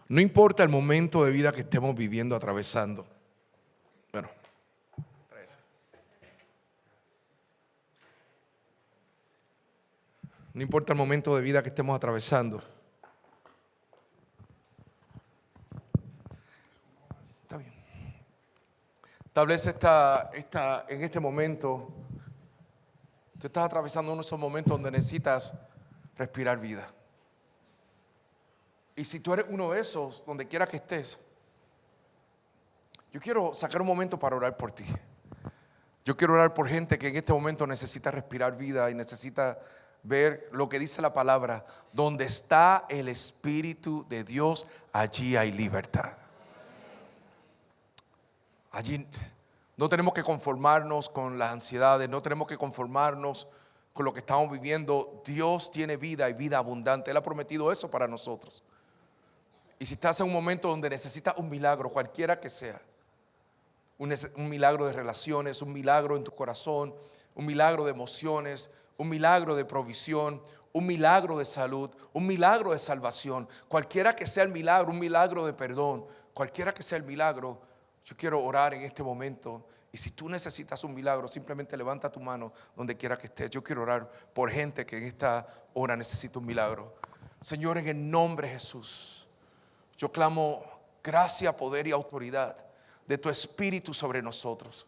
No importa el momento de vida que estemos viviendo, atravesando. Bueno, no importa el momento de vida que estemos atravesando. Está bien. Tal vez en este momento, tú estás atravesando uno de esos momentos donde necesitas respirar vida. Y si tú eres uno de esos, donde quiera que estés, yo quiero sacar un momento para orar por ti. Yo quiero orar por gente que en este momento necesita respirar vida y necesita ver lo que dice la palabra. Donde está el Espíritu de Dios, allí hay libertad. Allí no tenemos que conformarnos con las ansiedades, no tenemos que conformarnos con lo que estamos viviendo. Dios tiene vida y vida abundante. Él ha prometido eso para nosotros. Y si estás en un momento donde necesitas un milagro, cualquiera que sea, un milagro de relaciones, un milagro en tu corazón, un milagro de emociones, un milagro de provisión, un milagro de salud, un milagro de salvación, cualquiera que sea el milagro, un milagro de perdón, cualquiera que sea el milagro, yo quiero orar en este momento. Y si tú necesitas un milagro, simplemente levanta tu mano donde quiera que estés. Yo quiero orar por gente que en esta hora necesita un milagro. Señor, en el nombre de Jesús, yo clamo gracia, poder y autoridad de tu Espíritu sobre nosotros.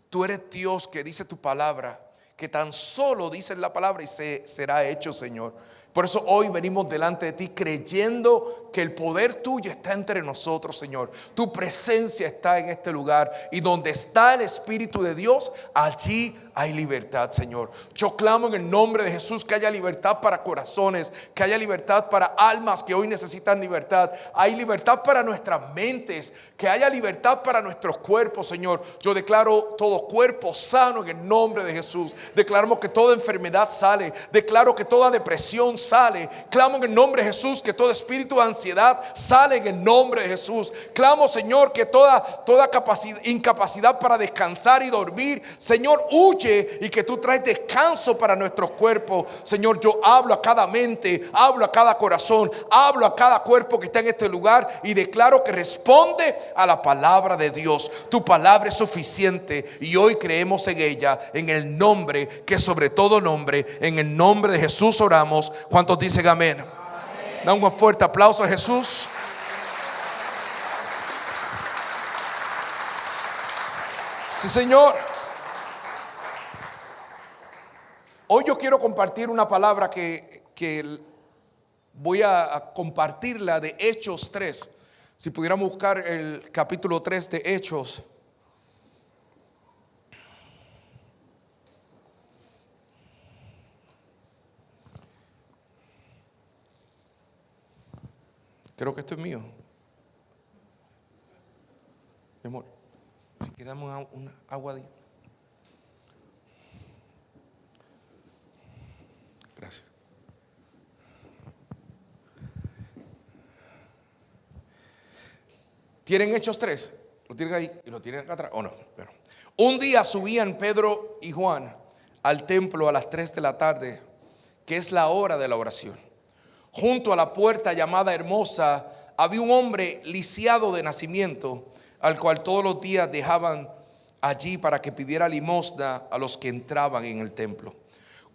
Tú eres Dios que dice tu palabra, que tan solo dice la palabra y será hecho, Señor. Por eso hoy venimos delante de ti creyendo que el poder tuyo está entre nosotros, Señor. Tu presencia está en este lugar y donde está el Espíritu de Dios, allí hay libertad, Señor. Yo clamo en el nombre de Jesús que haya libertad para corazones, que haya libertad para almas que hoy necesitan libertad. Hay libertad para nuestras mentes, que haya libertad para nuestros cuerpos, Señor. Yo declaro todo cuerpo sano en el nombre de Jesús. Declaramos que toda enfermedad sale. Declaro que toda depresión sale. Clamo en el nombre de Jesús que todo espíritu de ansiedad sale en el nombre de Jesús. Clamo, Señor, que toda incapacidad para descansar y dormir, Señor, huye, y que tú traes descanso para nuestros cuerpos. Señor, yo hablo a cada mente, hablo a cada corazón, hablo a cada cuerpo que está en este lugar y declaro que responde a la palabra de Dios. Tu palabra es suficiente y hoy creemos en ella, en el nombre que sobre todo nombre, en el nombre de Jesús oramos. ¿Cuántos dicen amén? Amén. Da un fuerte aplauso a Jesús. Sí, Señor. Hoy yo quiero compartir una palabra que voy a compartirla de Hechos 3. Si pudiéramos buscar el capítulo 3 de Hechos. Creo que esto es mío. Mi amor, si queremos una agua de... Gracias. ¿Tienen Hechos 3? ¿Lo tienen ahí y lo tienen acá atrás? ¿O no? Pero un día subían Pedro y Juan al templo a las 3 de la tarde, que es la hora de la oración. Junto a la puerta llamada Hermosa había un hombre lisiado de nacimiento, al cual todos los días dejaban allí para que pidiera limosna a los que entraban en el templo.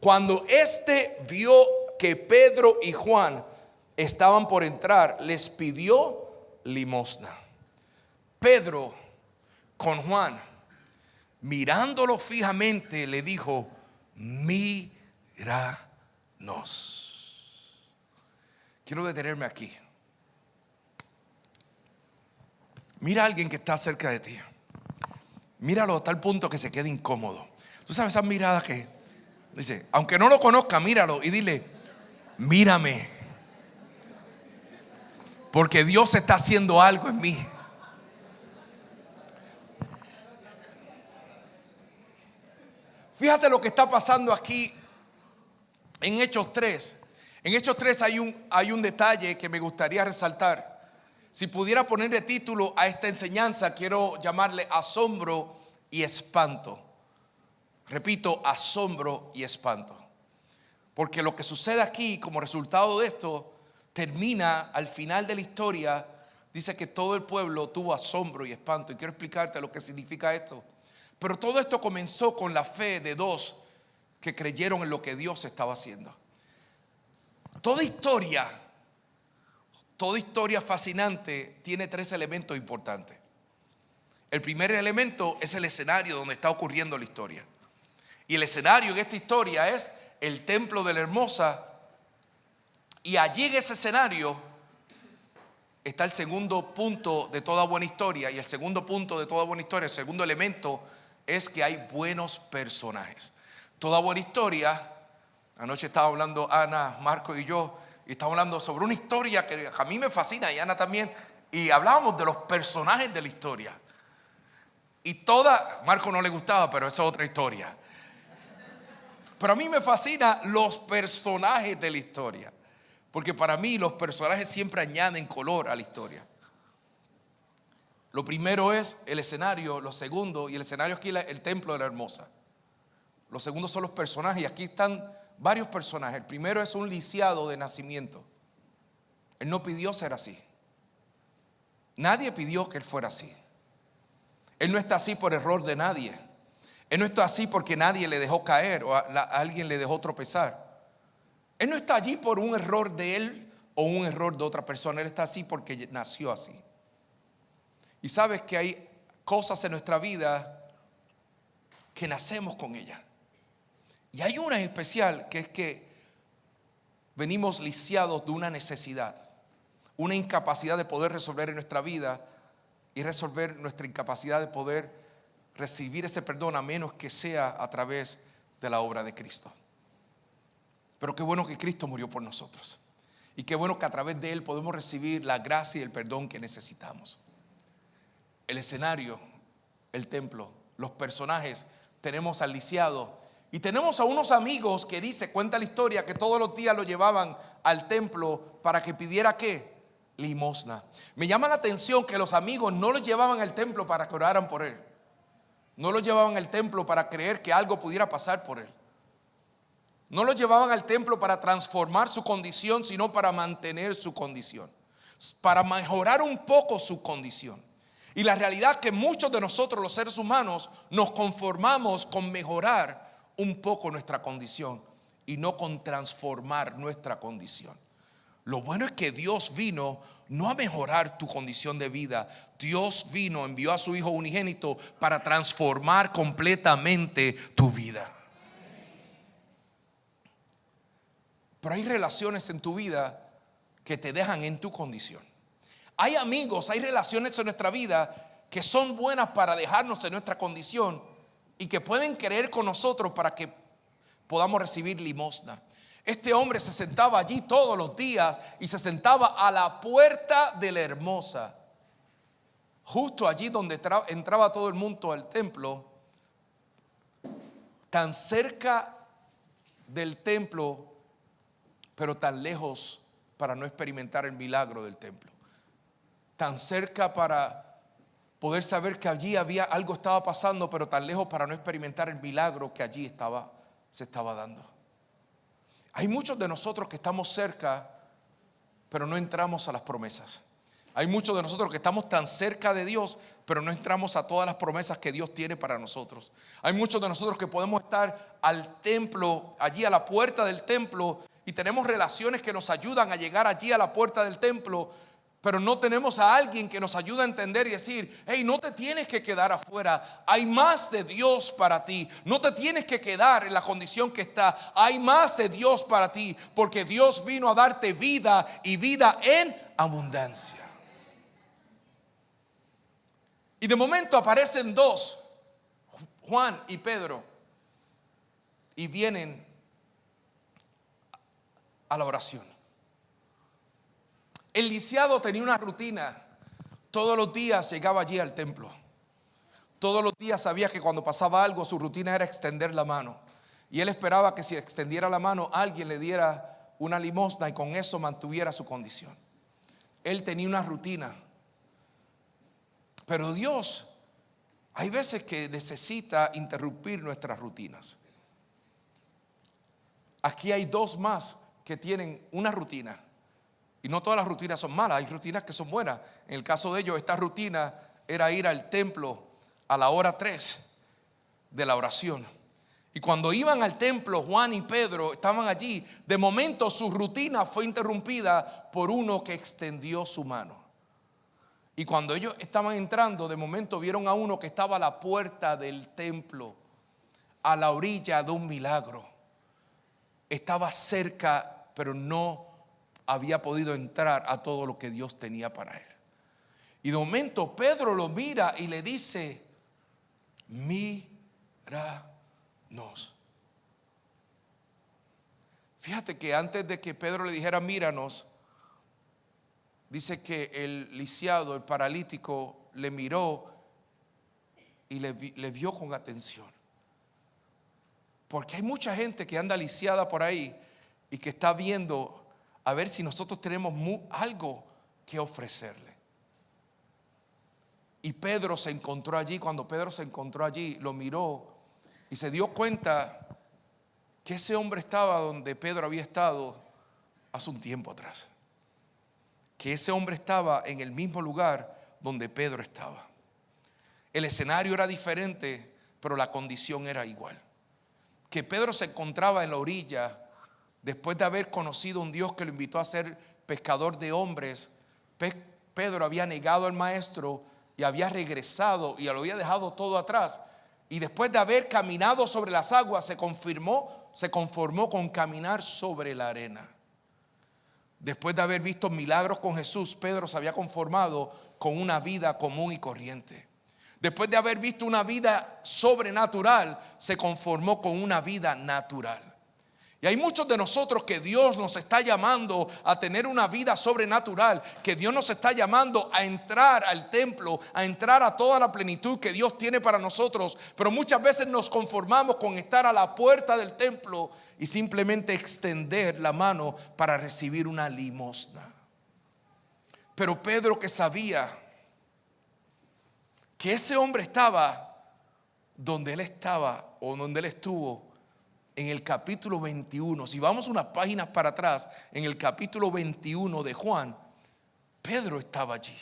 Cuando éste vio que Pedro y Juan estaban por entrar, les pidió limosna. Pedro con Juan, mirándolo fijamente, le dijo: míranos. Quiero detenerme aquí. Mira a alguien que está cerca de ti. Míralo a tal punto que se quede incómodo. Tú sabes esas miradas que dice, aunque no lo conozca, míralo y dile: mírame, porque Dios está haciendo algo en mí. Fíjate lo que está pasando aquí en Hechos 3. En Hechos 3 hay un detalle que me gustaría resaltar. Si pudiera ponerle título a esta enseñanza, quiero llamarle asombro y espanto. Repito, asombro y espanto. Porque lo que sucede aquí como resultado de esto termina al final de la historia Dice que todo el pueblo tuvo asombro y espanto. Y quiero explicarte lo que significa esto. Pero todo esto comenzó con la fe de dos que creyeron en lo que Dios estaba haciendo. Toda historia fascinante tiene tres elementos importantes. El primer elemento es el escenario donde está ocurriendo la historia. Y el escenario en esta historia es el templo de la Hermosa. Y allí en ese escenario está el segundo punto de toda buena historia. Y el segundo punto de toda buena historia, el segundo elemento, es que hay buenos personajes. Toda buena historia, anoche estaba hablando Ana, Marco y yo, y estamos hablando sobre una historia que a mí me fascina y Ana también, y hablábamos de los personajes de la historia. Y Marco no le gustaba, pero esa es otra historia. Pero a mí me fascinan los personajes de la historia, porque para mí los personajes siempre añaden color a la historia. Lo primero es el escenario, lo segundo, y el escenario aquí es el templo de la Hermosa. Los segundos son los personajes, y aquí están varios personajes. El primero es un lisiado de nacimiento. Él no pidió ser así. Nadie pidió que él fuera así. Él no está así por error de nadie. Él no está así porque nadie le dejó caer o alguien le dejó tropezar. Él no está allí por un error de él o un error de otra persona. Él está así porque nació así. Y sabes que hay cosas en nuestra vida que nacemos con ellas. Y hay una en especial que es que venimos lisiados de una necesidad, una incapacidad de poder resolver en nuestra vida y resolver nuestra incapacidad de poder recibir ese perdón a menos que sea a través de la obra de Cristo. Pero qué bueno que Cristo murió por nosotros y qué bueno que a través de Él podemos recibir la gracia y el perdón que necesitamos. El escenario, el templo, los personajes, tenemos al lisiado y tenemos a unos amigos que cuenta la historia que todos los días lo llevaban al templo para que pidiera ¿qué? Limosna. Me llama la atención que los amigos no lo llevaban al templo para que oraran por él. No lo llevaban al templo para creer que algo pudiera pasar por él. No lo llevaban al templo para transformar su condición, sino para mantener su condición, para mejorar un poco su condición. Y la realidad es que muchos de nosotros, los seres humanos, nos conformamos con mejorar un poco nuestra condición y no con transformar nuestra condición. Lo bueno es que Dios vino no a mejorar tu condición de vida. Dios vino, envió a su Hijo unigénito para transformar completamente tu vida. Pero hay relaciones en tu vida que te dejan en tu condición. Hay amigos, hay relaciones en nuestra vida que son buenas para dejarnos en nuestra condición y que pueden creer con nosotros para que podamos recibir limosna. Este hombre se sentaba allí todos los días y se sentaba a la puerta de la Hermosa, justo allí donde entraba todo el mundo al templo, tan cerca del templo, pero tan lejos para no experimentar el milagro del templo. Tan cerca para poder saber que allí algo estaba pasando, pero tan lejos para no experimentar el milagro que allí se estaba dando. Hay muchos de nosotros que estamos cerca, pero no entramos a las promesas. Hay muchos de nosotros que estamos tan cerca de Dios, pero no entramos a todas las promesas que Dios tiene para nosotros. Hay muchos de nosotros que podemos estar al templo, allí a la puerta del templo, y tenemos relaciones que nos ayudan a llegar allí a la puerta del templo, pero no tenemos a alguien que nos ayude a entender y decir: hey, no te tienes que quedar afuera, hay más de Dios para ti. No te tienes que quedar en la condición que está, hay más de Dios para ti, porque Dios vino a darte vida y vida en abundancia. Y de momento aparecen dos, Juan y Pedro, y vienen a la oración. El lisiado tenía una rutina. Todos los días llegaba allí al templo. Todos los días sabía que cuando pasaba algo, su rutina era extender la mano. Y él esperaba que si extendiera la mano, alguien le diera una limosna y con eso mantuviera su condición. Él tenía una rutina. Pero Dios, hay veces que necesita interrumpir nuestras rutinas. Aquí hay dos más que tienen una rutina, Y no todas las rutinas son malas, hay rutinas que son buenas. En el caso de ellos, esta rutina era ir al templo a la hora 3 de la oración. Y cuando iban al templo, Juan y Pedro estaban allí. De momento su rutina fue interrumpida por uno que extendió su mano. Y cuando ellos estaban entrando, de momento vieron a uno que estaba a la puerta del templo, a la orilla de un milagro. Estaba cerca, pero no había podido entrar a todo lo que Dios tenía para él. Y de momento Pedro lo mira y le dice: míranos. Fíjate que antes de que Pedro le dijera míranos, dice que el lisiado, el paralítico, le miró y le vio con atención. Porque hay mucha gente que anda lisiada por ahí y que está viendo a ver si nosotros tenemos algo que ofrecerle. Y Pedro se encontró allí. Cuando Pedro se encontró allí, lo miró y se dio cuenta que ese hombre estaba donde Pedro había estado hace un tiempo atrás. Que ese hombre estaba en el mismo lugar donde Pedro estaba. El escenario era diferente, pero la condición era igual. Que Pedro se encontraba en la orilla después de haber conocido a un Dios que lo invitó a ser pescador de hombres. Pedro había negado al maestro y había regresado y lo había dejado todo atrás. Y después de haber caminado sobre las aguas, se conformó con caminar sobre la arena. Después de haber visto milagros con Jesús, Pedro se había conformado con una vida común y corriente. Después de haber visto una vida sobrenatural, se conformó con una vida natural. Y hay muchos de nosotros que Dios nos está llamando a tener una vida sobrenatural, que Dios nos está llamando a entrar al templo, a entrar a toda la plenitud que Dios tiene para nosotros. Pero muchas veces nos conformamos con estar a la puerta del templo y simplemente extender la mano para recibir una limosna. Pero Pedro, que sabía que ese hombre estaba donde él estaba o donde él estuvo en el capítulo 21, si vamos unas páginas para atrás, en el capítulo 21 de Juan, Pedro estaba allí.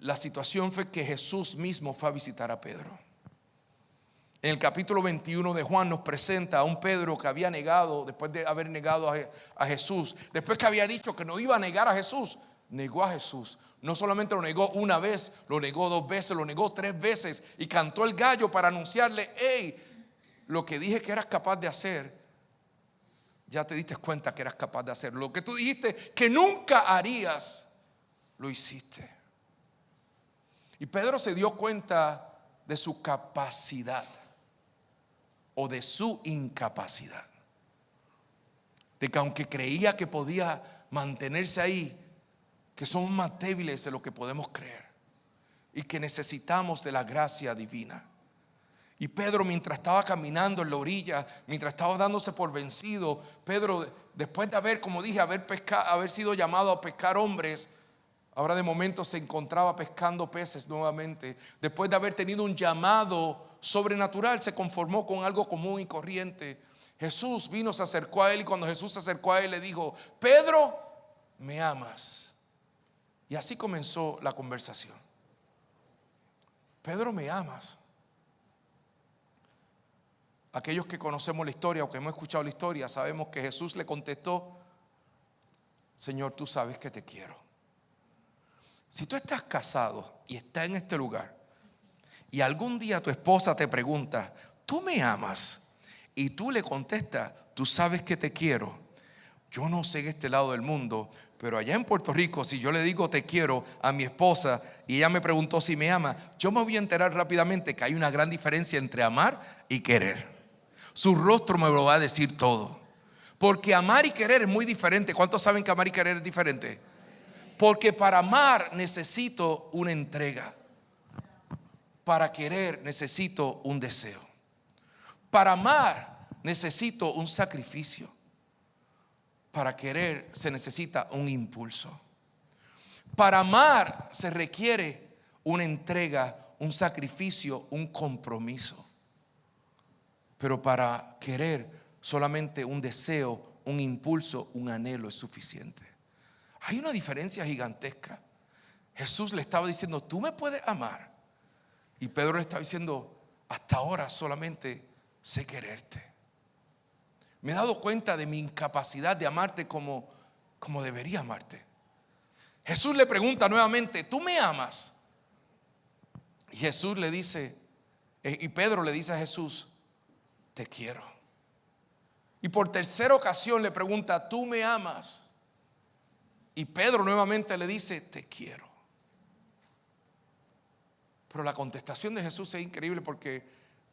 La situación fue que Jesús mismo fue a visitar a Pedro. En el capítulo 21 de Juan nos presenta a un Pedro que había negado, después de haber negado a Jesús, después que había dicho que no iba a negar a Jesús, negó a Jesús. No solamente lo negó una vez, lo negó 2 veces, lo negó 3 veces y cantó el gallo para anunciarle: hey, lo que dije que eras capaz de hacer, ya te diste cuenta que eras capaz de hacer. Lo que tú dijiste que nunca harías, lo hiciste. Y Pedro se dio cuenta de su capacidad o de su incapacidad. De que aunque creía que podía mantenerse ahí, que somos más débiles de lo que podemos creer y que necesitamos de la gracia divina. Y Pedro, mientras estaba caminando en la orilla, mientras estaba dándose por vencido, Pedro, después de haber, como dije, haber sido llamado a pescar hombres, ahora de momento se encontraba pescando peces nuevamente. Después de haber tenido un llamado sobrenatural, se conformó con algo común y corriente. Jesús vino, se acercó a él, y cuando Jesús se acercó a él le dijo: Pedro, ¿me amas? Y así comenzó la conversación. Pedro, ¿me amas? Aquellos que conocemos la historia o que hemos escuchado la historia, sabemos que Jesús le contestó: Señor, tú sabes que te quiero. Si tú estás casado y estás en este lugar y algún día tu esposa te pregunta: ¿tú me amas? Y tú le contestas: tú sabes que te quiero. Yo no sé en este lado del mundo, pero allá en Puerto Rico, si yo le digo te quiero a mi esposa y ella me preguntó si me ama, yo me voy a enterar rápidamente que hay una gran diferencia entre amar y querer. Su rostro me lo va a decir todo. Porque amar y querer es muy diferente. ¿Cuántos saben que amar y querer es diferente? Porque para amar necesito una entrega. Para querer necesito un deseo. Para amar necesito un sacrificio. Para querer se necesita un impulso. Para amar se requiere una entrega, un sacrificio, un compromiso. Pero para querer solamente un deseo, un impulso, un anhelo es suficiente. Hay una diferencia gigantesca. Jesús le estaba diciendo, tú me puedes amar. Y Pedro le estaba diciendo, hasta ahora solamente sé quererte. Me he dado cuenta de mi incapacidad de amarte como debería amarte. Jesús le pregunta nuevamente, ¿tú me amas? Y Jesús le dice, y Pedro le dice a Jesús, te quiero. Y por tercera ocasión le pregunta, ¿tú me amas? Y Pedro nuevamente le dice, te quiero. Pero la contestación de Jesús es increíble, porque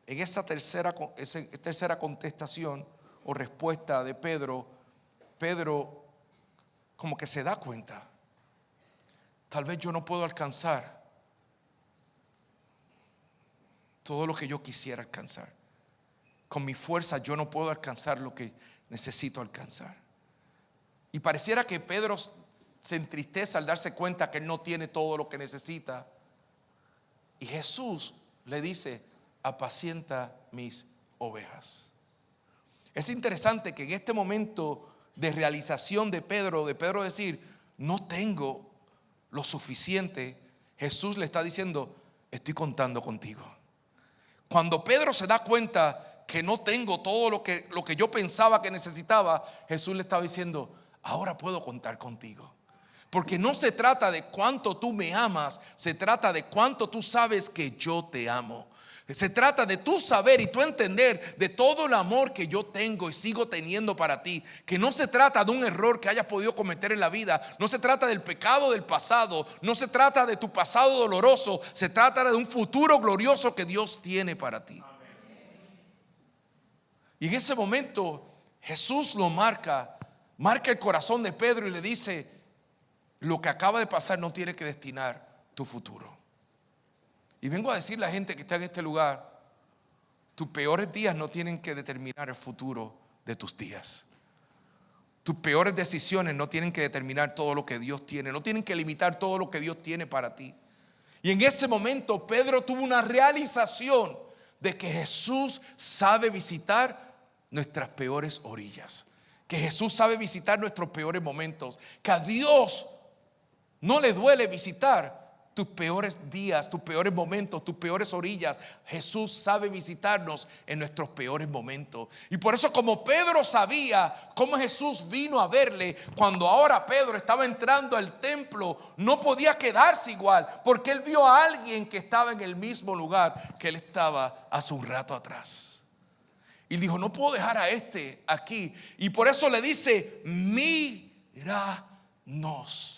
en esa tercera contestación o respuesta de Pedro como que se da cuenta, tal vez yo no puedo alcanzar todo lo que yo quisiera alcanzar. Con mi fuerza yo no puedo alcanzar lo que necesito alcanzar. Y pareciera que Pedro se entristece al darse cuenta que él no tiene todo lo que necesita. Y Jesús le dice, apacienta mis ovejas. Es interesante que en este momento de realización de Pedro decir, no tengo lo suficiente, Jesús le está diciendo, estoy contando contigo. Cuando Pedro se da cuenta que no tengo todo lo que yo pensaba que necesitaba, Jesús le estaba diciendo, ahora puedo contar contigo. Porque no se trata de cuánto tú me amas, se trata de cuánto tú sabes que yo te amo. Se trata de tú saber y tú entender de todo el amor que yo tengo y sigo teniendo para ti. Que no se trata de un error que hayas podido cometer en la vida. No se trata del pecado del pasado. No se trata de tu pasado doloroso. Se trata de un futuro glorioso que Dios tiene para ti. Y en ese momento Jesús lo marca el corazón de Pedro y le dice, lo que acaba de pasar no tiene que destinar tu futuro. Y vengo a decirle a la gente que está en este lugar, tus peores días no tienen que determinar el futuro de tus días. Tus peores decisiones no tienen que determinar todo lo que Dios tiene, no tienen que limitar todo lo que Dios tiene para ti. Y en ese momento Pedro tuvo una realización de que Jesús sabe visitar nuestras peores orillas, que Jesús sabe visitar nuestros peores momentos, que a Dios no le duele visitar tus peores días, tus peores momentos, tus peores orillas. Jesús sabe visitarnos en nuestros peores momentos. Y por eso, como Pedro sabía cómo Jesús vino a verle, cuando ahora Pedro estaba entrando al templo, no podía quedarse igual, porque él vio a alguien que estaba en el mismo lugar que él estaba hace un rato atrás. Y dijo, no puedo dejar a este aquí. Y por eso le dice, míranos.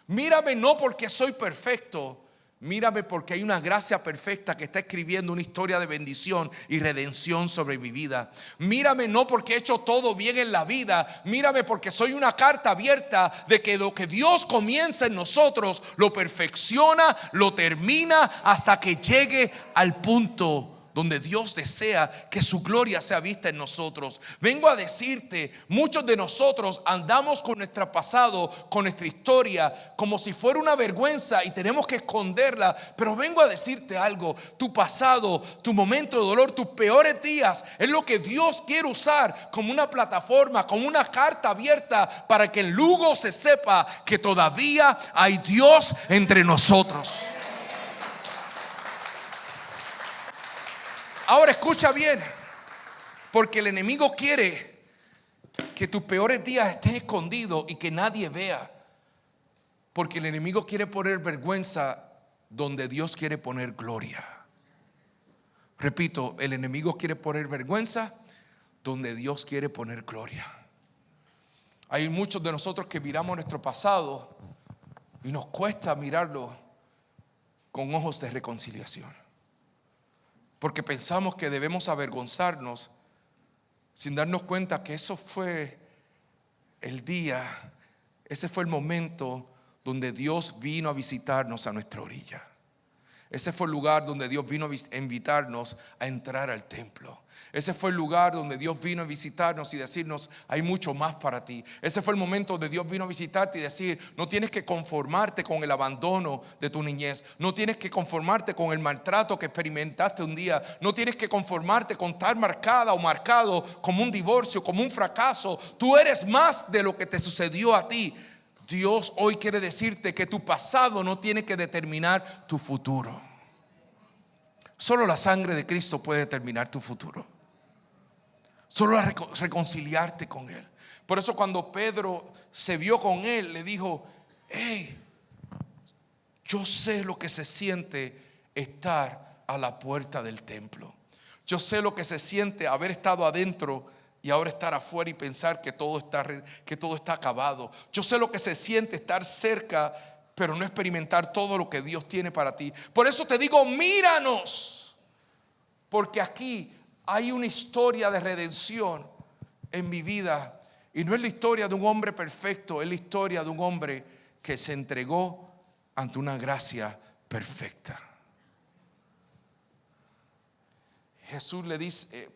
Mírame no porque soy perfecto, mírame porque hay una gracia perfecta que está escribiendo una historia de bendición y redención sobre mi vida. Mírame no porque he hecho todo bien en la vida, mírame porque soy una carta abierta de que lo que Dios comienza en nosotros lo perfecciona, lo termina hasta que llegue al punto donde Dios desea que su gloria sea vista en nosotros. Vengo a decirte, muchos de nosotros andamos con nuestro pasado, con nuestra historia, como si fuera una vergüenza y tenemos que esconderla. Pero vengo a decirte algo, tu pasado, tu momento de dolor, tus peores días, es lo que Dios quiere usar como una plataforma, como una carta abierta para que en Lugo se sepa que todavía hay Dios entre nosotros. Ahora escucha bien, porque el enemigo quiere que tus peores días estén escondidos y que nadie vea. Porque el enemigo quiere poner vergüenza donde Dios quiere poner gloria. Repito, el enemigo quiere poner vergüenza donde Dios quiere poner gloria. Hay muchos de nosotros que miramos nuestro pasado y nos cuesta mirarlo con ojos de reconciliación. Porque pensamos que debemos avergonzarnos sin darnos cuenta que eso fue el día, ese fue el momento donde Dios vino a visitarnos a nuestra orilla. Ese fue el lugar donde Dios vino a invitarnos a entrar al templo. Ese fue el lugar donde Dios vino a visitarnos y decirnos: hay mucho más para ti. Ese fue el momento donde Dios vino a visitarte y decir: no tienes que conformarte con el abandono de tu niñez. No tienes que conformarte con el maltrato que experimentaste un día. No tienes que conformarte con estar marcada o marcado como un divorcio, como un fracaso. Tú eres más de lo que te sucedió a ti. Dios hoy quiere decirte que tu pasado no tiene que determinar tu futuro. Solo la sangre de Cristo puede determinar tu futuro. Solo reconciliarte con Él. Por eso cuando Pedro se vio con Él, le dijo: hey, yo sé lo que se siente estar a la puerta del templo. Yo sé lo que se siente haber estado adentro y ahora estar afuera y pensar que todo está acabado. Yo sé lo que se siente estar cerca, pero no experimentar todo lo que Dios tiene para ti. Por eso te digo: míranos, porque aquí hay una historia de redención en mi vida. Y no es la historia de un hombre perfecto, es la historia de un hombre que se entregó ante una gracia perfecta.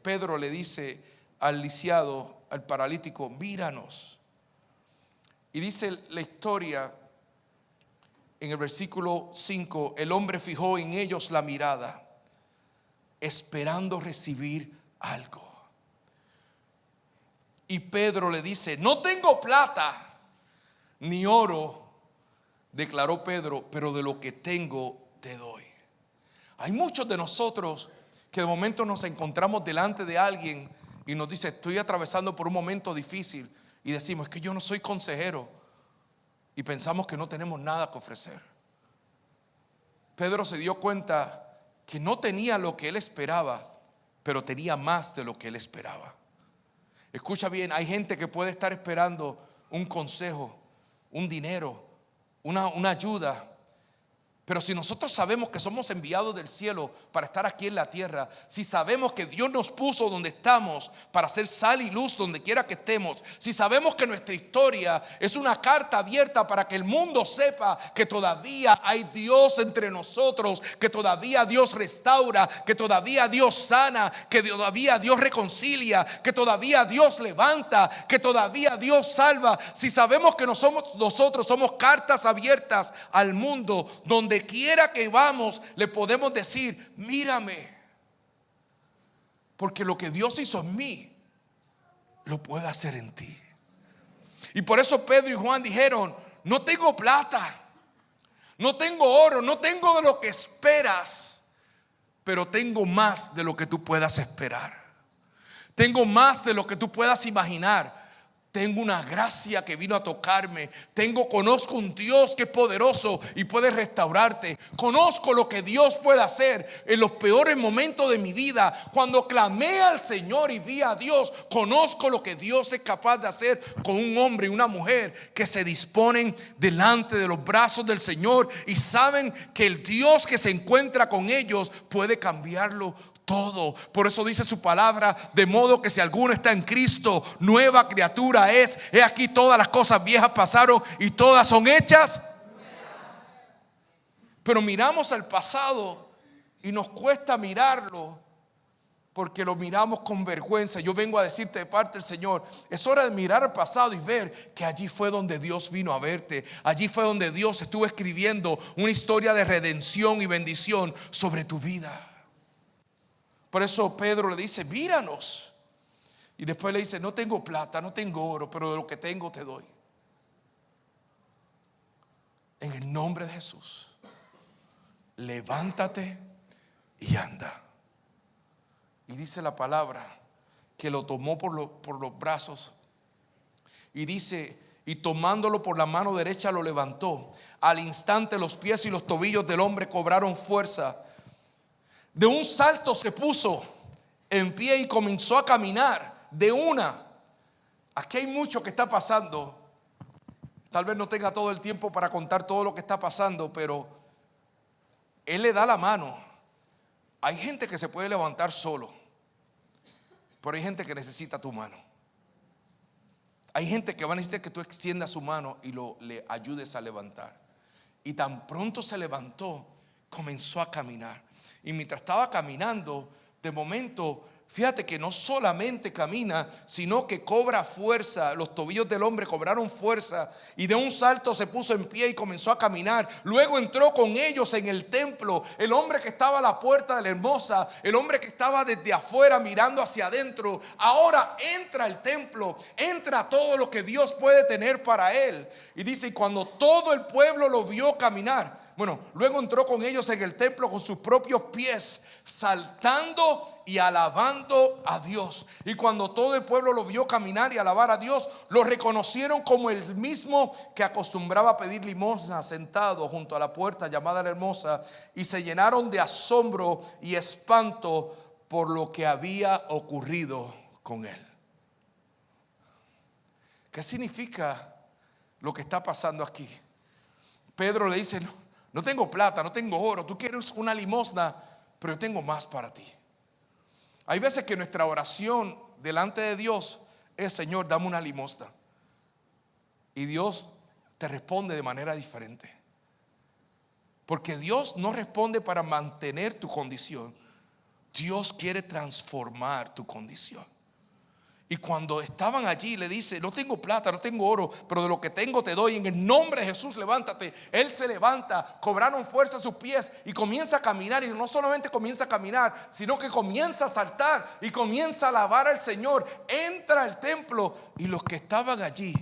Pedro le dice al lisiado, al paralítico: míranos. Y dice la historia en el versículo 5: el hombre fijó en ellos la mirada, esperando recibir algo. Y Pedro le dice: no tengo plata ni oro, declaró Pedro, pero de lo que tengo te doy. Hay muchos de nosotros que de momento nos encontramos delante de alguien y nos dice: estoy atravesando por un momento difícil, y decimos: es que yo no soy consejero, y pensamos que no tenemos nada que ofrecer. Pedro se dio cuenta que no tenía lo que él esperaba, pero tenía más de lo que él esperaba. Escucha bien, hay gente que puede estar esperando un consejo, un dinero, una ayuda. Pero si nosotros sabemos que somos enviados del cielo para estar aquí en la tierra, si sabemos que Dios nos puso donde estamos para hacer sal y luz donde quiera que estemos, si sabemos que nuestra historia es una carta abierta para que el mundo sepa que todavía hay Dios entre nosotros, que todavía Dios restaura, que todavía Dios sana, que todavía Dios reconcilia, que todavía Dios levanta, que todavía Dios salva, si sabemos que nosotros somos cartas abiertas al mundo, donde quiera que vamos le podemos decir: mírame, porque lo que Dios hizo en mí lo puede hacer en ti. Y por eso Pedro y Juan dijeron: no tengo plata, no tengo oro, no tengo de lo que esperas, pero tengo más de lo que tú puedas esperar. Tengo más de lo que tú puedas imaginar. Tengo una gracia que vino a tocarme. Conozco un Dios que es poderoso y puede restaurarte. Conozco lo que Dios puede hacer en los peores momentos de mi vida. Cuando clamé al Señor y vi a Dios, conozco lo que Dios es capaz de hacer con un hombre y una mujer que se disponen delante de los brazos del Señor y saben que el Dios que se encuentra con ellos puede cambiarlo todo. Por eso dice su palabra: de modo que si alguno está en Cristo, nueva criatura es. He aquí, todas las cosas viejas pasaron y todas son hechas nuevas. Pero miramos al pasado y nos cuesta mirarlo porque lo miramos con vergüenza. Yo vengo a decirte de parte del Señor: es hora de mirar al pasado y ver que allí fue donde Dios vino a verte. Allí fue donde Dios estuvo escribiendo una historia de redención y bendición sobre tu vida. Por eso Pedro le dice: míranos. Y después le dice: no tengo plata, no tengo oro, pero de lo que tengo te doy. En el nombre de Jesús, levántate y anda. Y dice la palabra que lo tomó por los brazos. Y dice: y tomándolo por la mano derecha lo levantó. Al instante los pies y los tobillos del hombre cobraron fuerza. De un salto se puso en pie y comenzó a caminar de una. Aquí hay mucho que está pasando. Tal vez no tenga todo el tiempo para contar todo lo que está pasando, pero Él le da la mano. Hay gente que se puede levantar solo, pero hay gente que necesita tu mano. Hay gente que va a necesitar que tú extiendas su mano y le ayudes a levantar. Y tan pronto se levantó comenzó a caminar. Y mientras estaba caminando, de momento, fíjate que no solamente camina, sino que cobra fuerza. Los tobillos del hombre cobraron fuerza y de un salto se puso en pie y comenzó a caminar. Luego entró con ellos en el templo. El hombre que estaba a la puerta de la hermosa, el hombre que estaba desde afuera mirando hacia adentro, ahora entra al templo, entra todo lo que Dios puede tener para él. Y dice, y cuando todo el pueblo lo vio caminar, bueno, luego entró con ellos en el templo con sus propios pies, saltando y alabando a Dios. Y cuando todo el pueblo lo vio caminar y alabar a Dios, lo reconocieron como el mismo que acostumbraba a pedir limosna sentado junto a la puerta llamada la hermosa, y se llenaron de asombro y espanto por lo que había ocurrido con él. ¿Qué significa lo que está pasando aquí? Pedro le dice, no tengo plata, no tengo oro, tú quieres una limosna, pero yo tengo más para ti. Hay veces que nuestra oración delante de Dios es, Señor, dame una limosna. Y Dios te responde de manera diferente. Porque Dios no responde para mantener tu condición. Dios quiere transformar tu condición. Y cuando estaban allí le dice, no tengo plata, no tengo oro, pero de lo que tengo te doy. En el nombre de Jesús levántate. Él se levanta, cobraron fuerza sus pies y comienza a caminar. Y no solamente comienza a caminar, sino que comienza a saltar y comienza a alabar al Señor. Entra al templo y los que estaban allí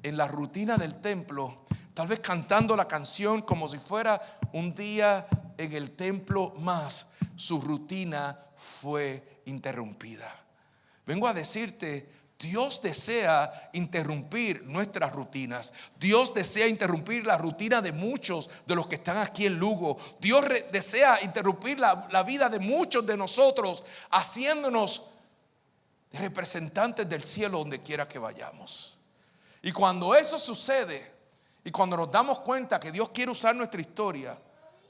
en la rutina del templo, tal vez cantando la canción como si fuera un día en el templo más, su rutina fue interrumpida. Vengo a decirte, Dios desea interrumpir nuestras rutinas. Dios desea interrumpir la rutina de muchos de los que están aquí en Lugo. Dios desea interrumpir la vida de muchos de nosotros, haciéndonos representantes del cielo donde quiera que vayamos. Y cuando eso sucede, y cuando nos damos cuenta que Dios quiere usar nuestra historia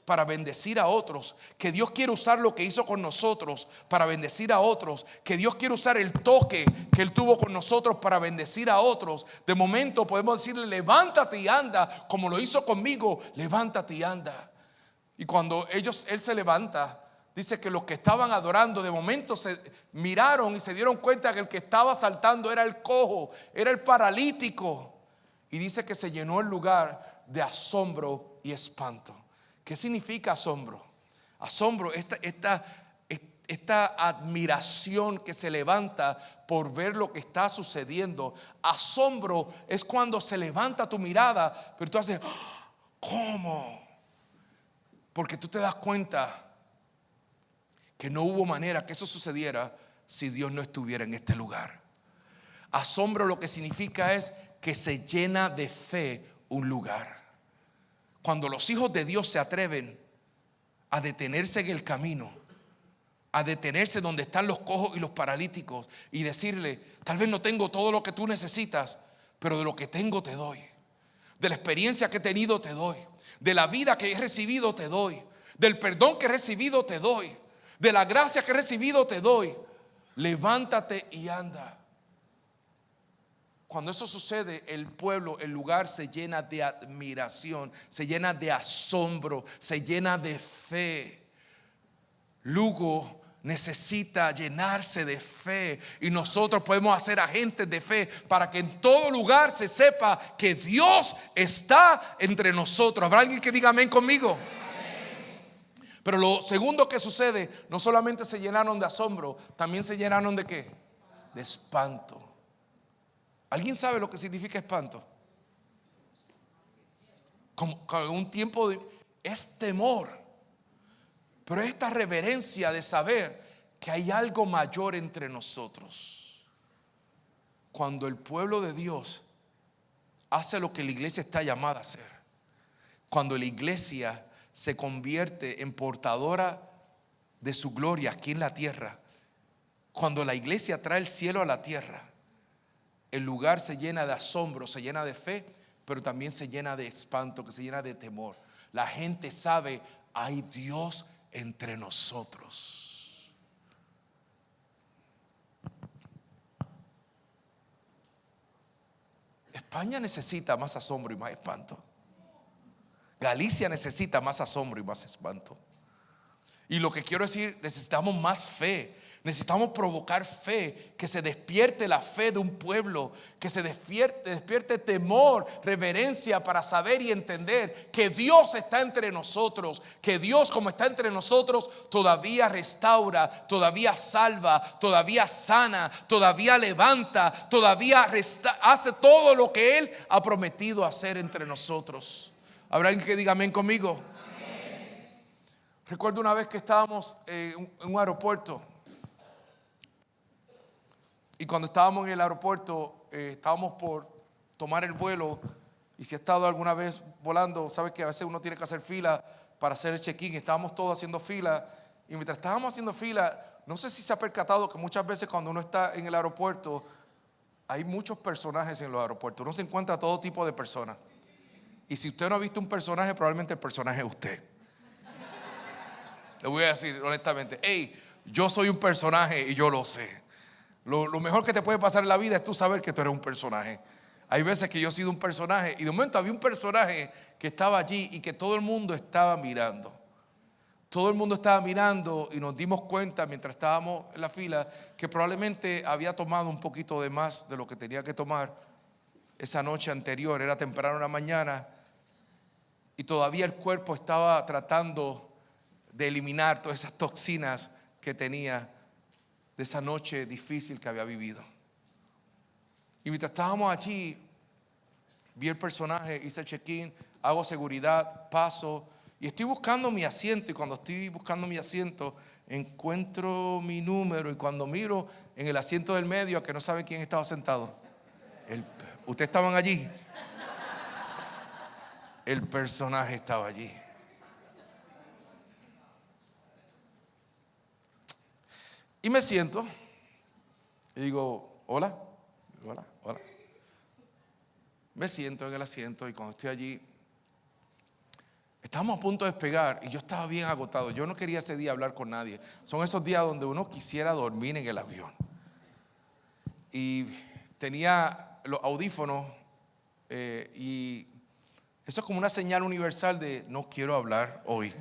para bendecir a otros, que Dios quiere usar lo que hizo con nosotros para bendecir a otros, que Dios quiere usar el toque que Él tuvo con nosotros para bendecir a otros, de momento podemos decirle, levántate y anda, como lo hizo conmigo, levántate y anda. Y cuando Él se levanta, dice que los que estaban adorando de momento se miraron y se dieron cuenta que el que estaba saltando era el cojo, era el paralítico. Y dice que se llenó el lugar de asombro y espanto. ¿Qué significa asombro? Asombro, esta admiración que se levanta por ver lo que está sucediendo. Asombro es cuando se levanta tu mirada, pero tú haces, ¿cómo? Porque tú te das cuenta que no hubo manera que eso sucediera si Dios no estuviera en este lugar. Asombro lo que significa es que se llena de fe un lugar. Cuando los hijos de Dios se atreven a detenerse en el camino, a detenerse donde están los cojos y los paralíticos y decirle, tal vez no tengo todo lo que tú necesitas, pero de lo que tengo te doy. De la experiencia que he tenido te doy. De la vida que he recibido te doy. Del perdón que he recibido te doy. De la gracia que he recibido te doy. Levántate y anda. Cuando eso sucede, el pueblo, el lugar se llena de admiración, se llena de asombro, se llena de fe. Lugo necesita llenarse de fe y nosotros podemos hacer agentes de fe para que en todo lugar se sepa que Dios está entre nosotros. ¿Habrá alguien que diga amén conmigo? Pero lo segundo que sucede, no solamente se llenaron de asombro, también se llenaron de ¿qué? De espanto. ¿Alguien sabe lo que significa espanto? Como un tiempo es temor, pero esta reverencia de saber que hay algo mayor entre nosotros. Cuando el pueblo de Dios hace lo que la iglesia está llamada a hacer, cuando la iglesia se convierte en portadora de su gloria aquí en la tierra, cuando la iglesia trae el cielo a la tierra, el lugar se llena de asombro, se llena de fe, pero también se llena de espanto, que se llena de temor. La gente sabe, hay Dios entre nosotros. España necesita más asombro y más espanto. Galicia necesita más asombro y más espanto. Y lo que quiero decir, necesitamos más fe. Necesitamos provocar fe, que se despierte la fe de un pueblo, que se despierte temor, reverencia para saber y entender que Dios está entre nosotros, que Dios, como está entre nosotros, todavía restaura, todavía salva, todavía sana, todavía levanta, todavía hace todo lo que Él ha prometido hacer entre nosotros. ¿Habrá alguien que diga amén conmigo? Amén. Recuerdo una vez que estábamos en un aeropuerto. Y cuando estábamos en el aeropuerto, estábamos por tomar el vuelo. Y si has estado alguna vez volando, sabes que a veces uno tiene que hacer fila para hacer el check-in. Estábamos todos haciendo fila. Y mientras estábamos haciendo fila, no sé si se ha percatado que muchas veces cuando uno está en el aeropuerto, hay muchos personajes en los aeropuertos. Uno se encuentra todo tipo de personas. Y si usted no ha visto un personaje, probablemente el personaje es usted. Le voy a decir honestamente, hey, yo soy un personaje y yo lo sé. Lo mejor que te puede pasar en la vida es tú saber que tú eres un personaje. Hay veces que yo he sido un personaje y de momento había un personaje que estaba allí y que todo el mundo estaba mirando. Todo el mundo estaba mirando y nos dimos cuenta mientras estábamos en la fila que probablemente había tomado un poquito de más de lo que tenía que tomar esa noche anterior. Era temprano en la mañana y todavía el cuerpo estaba tratando de eliminar todas esas toxinas que tenía de esa noche difícil que había vivido. Y mientras estábamos allí, vi el personaje, hice el check-in, hago seguridad, paso y estoy buscando mi asiento. Y cuando estoy buscando mi asiento, encuentro mi número. Y cuando miro en el asiento del medio, a que no sabe quién estaba sentado, ¿ustedes estaban allí? El personaje estaba allí. Y me siento y digo, hola. Me siento en el asiento y cuando estoy allí, estábamos a punto de despegar y yo estaba bien agotado. Yo no quería ese día hablar con nadie. Son esos días donde uno quisiera dormir en el avión. Y tenía los audífonos y eso es como una señal universal de no quiero hablar hoy.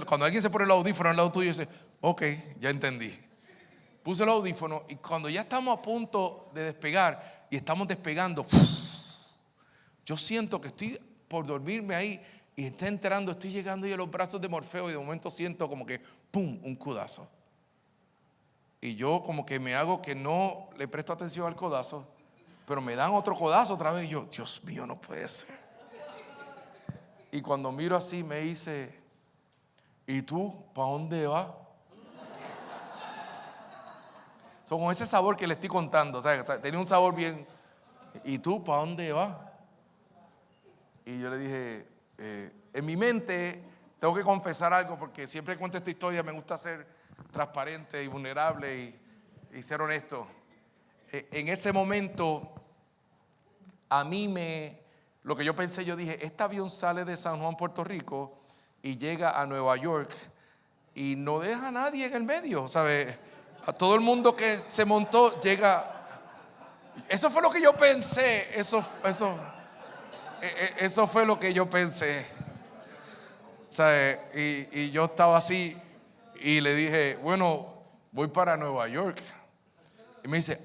Cuando alguien se pone el audífono al lado tuyo y dice, ok, ya entendí. Puse el audífono y cuando ya estamos a punto de despegar y estamos despegando, yo siento que estoy por dormirme ahí y estoy entrando, estoy llegando y a los brazos de Morfeo y de momento siento como que ¡pum! Un codazo. Y yo como que me hago que no le presto atención al codazo, pero me dan otro codazo otra vez y yo, Dios mío, no puede ser. Y cuando miro así me dice, ¿y tú para dónde vas? Con ese sabor que le estoy contando, o sea, tenía un sabor bien. ¿Y tú para dónde vas? Y yo le dije, en mi mente tengo que confesar algo porque siempre que cuento esta historia me gusta ser transparente y vulnerable y ser honesto. En ese momento a mí lo que yo pensé, yo dije, este avión sale de San Juan, Puerto Rico y llega a Nueva York y no deja a nadie en el medio, ¿sabes? A todo el mundo que se montó llega. Eso fue lo que yo pensé. Eso fue lo que yo pensé. ¿Sabes? Y yo estaba así y le dije, bueno, voy para Nueva York. Y me dice,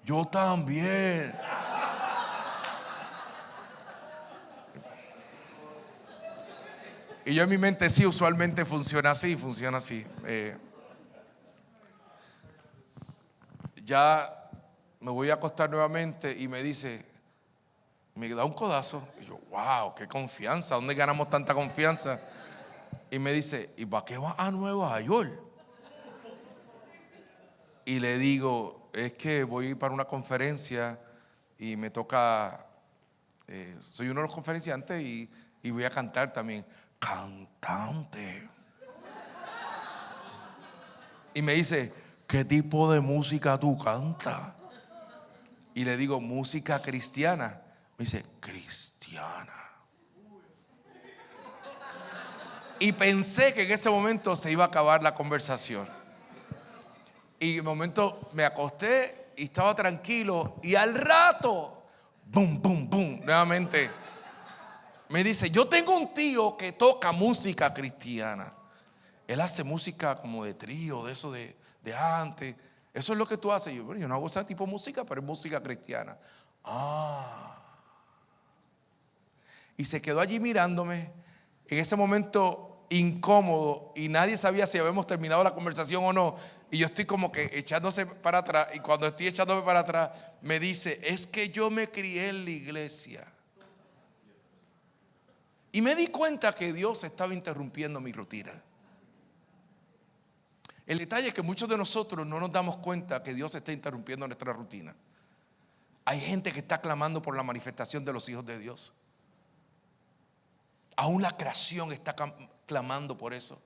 yo también. Y yo en mi mente sí, usualmente funciona así. Ya me voy a acostar nuevamente y me dice, me da un codazo. Y yo, wow, qué confianza, ¿dónde ganamos tanta confianza? Y me dice, ¿y para qué vas a Nueva York? Y le digo, es que voy para una conferencia y me toca, soy uno de los conferenciantes y voy a cantar también. Cantante. Y me dice, ¿qué tipo de música tú cantas? Y le digo, música cristiana. Me dice, cristiana. Y pensé que en ese momento se iba a acabar la conversación. Y en el momento me acosté y estaba tranquilo. Y al rato, boom, boom, boom, nuevamente. me dice, yo tengo un tío que toca música cristiana. Él hace música como de trío, de eso de antes. Eso es lo que tú haces. Yo, bueno, yo no hago ese tipo de música, pero es música cristiana. Y se quedó allí mirándome. En ese momento incómodo, y nadie sabía si habíamos terminado la conversación o no. Y yo estoy como que echándose para atrás. Y cuando estoy echándome para atrás, me dice, es que yo me crié en la iglesia. Y me di cuenta que Dios estaba interrumpiendo mi rutina. El detalle es que muchos de nosotros no nos damos cuenta que Dios está interrumpiendo nuestra rutina. Hay gente que está clamando por la manifestación de los hijos de Dios. Aún la creación está clamando por eso.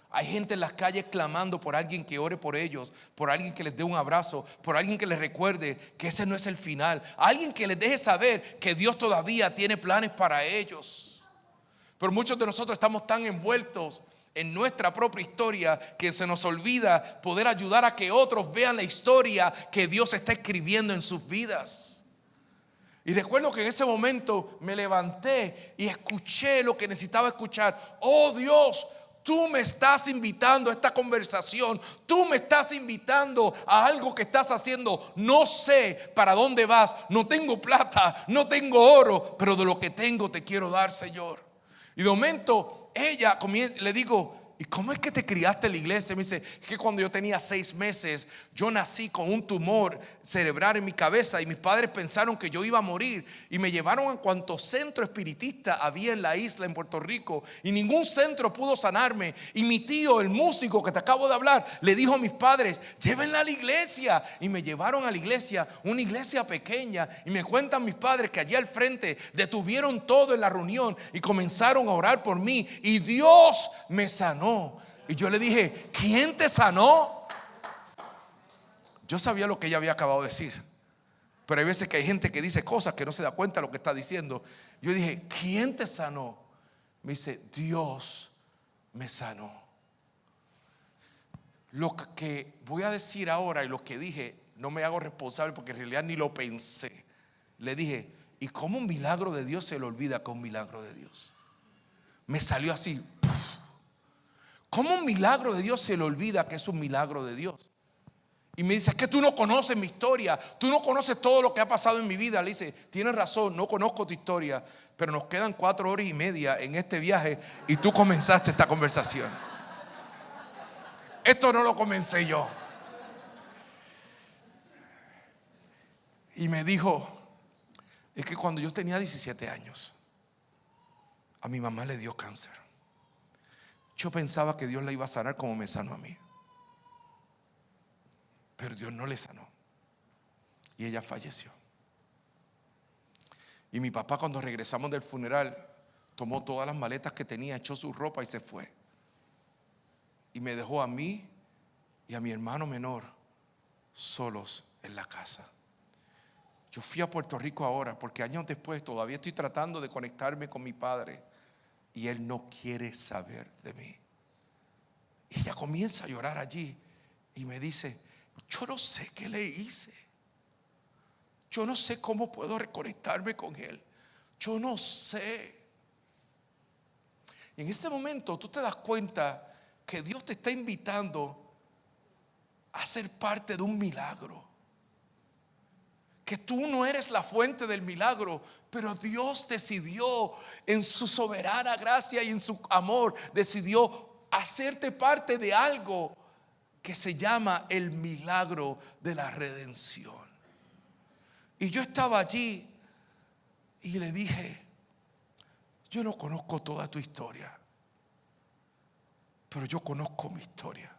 Hay gente en las calles clamando por alguien que ore por ellos, por alguien que les dé un abrazo, por alguien que les recuerde que ese no es el final, alguien que les deje saber que Dios todavía tiene planes para ellos. Pero muchos de nosotros estamos tan envueltos en nuestra propia historia que se nos olvida poder ayudar a que otros vean la historia que Dios está escribiendo en sus vidas. Y recuerdo que en ese momento me levanté y escuché lo que necesitaba escuchar. Oh Dios, tú me estás invitando a esta conversación. Tú me estás invitando a algo que estás haciendo. No sé para dónde vas. No tengo plata, no tengo oro, pero de lo que tengo te quiero dar, Señor. Y de momento ella le digo, ¿y cómo es que te criaste en la iglesia? Me dice, que cuando yo tenía 6 meses, yo nací con un tumor cerebral en mi cabeza y mis padres pensaron que yo iba a morir y me llevaron a cuanto centro espiritista había en la isla, en Puerto Rico, y ningún centro pudo sanarme. Y mi tío, el músico que te acabo de hablar, le dijo a mis padres, llévenla a la iglesia. Y me llevaron a la iglesia, una iglesia pequeña, y me cuentan mis padres que allí al frente detuvieron todo en la reunión y comenzaron a orar por mí y Dios me sanó. Y yo le dije, ¿quién te sanó? Yo sabía lo que ella había acabado de decir, pero hay veces que hay gente que dice cosas que no se da cuenta de lo que está diciendo. Yo dije, ¿quién te sanó? Me dice, Dios me sanó. Lo que voy a decir ahora y lo que dije, no me hago responsable porque en realidad ni lo pensé. Le dije, ¿y cómo un milagro de Dios se le olvida que un milagro de Dios? Me salió así. ¿Cómo un milagro de Dios se le olvida que es un milagro de Dios? Y me dice, es que tú no conoces mi historia, tú no conoces todo lo que ha pasado en mi vida. Le dice, tienes razón, no conozco tu historia, pero nos quedan 4 horas y media en este viaje y tú comenzaste esta conversación. Esto no lo comencé yo. Y me dijo, es que cuando yo tenía 17 años, a mi mamá le dio cáncer. Yo pensaba que Dios la iba a sanar como me sanó a mí, pero Dios no le sanó y ella falleció. Y mi papá, cuando regresamos del funeral, tomó todas las maletas que tenía, echó su ropa y se fue. Y me dejó a mí y a mi hermano menor solos en la casa. Yo fui a Puerto Rico ahora porque años después todavía estoy tratando de conectarme con mi padre y él no quiere saber de mí. Y ella comienza a llorar allí y me dice, yo no sé qué le hice. Yo no sé cómo puedo reconectarme con él. Yo no sé. Y en ese momento tú te das cuenta que Dios te está invitando a ser parte de un milagro. Que tú no eres la fuente del milagro, pero Dios decidió en su soberana gracia y en su amor, decidió hacerte parte de algo que se llama el milagro de la redención. Y yo estaba allí y le dije, yo no conozco toda tu historia, pero yo conozco mi historia.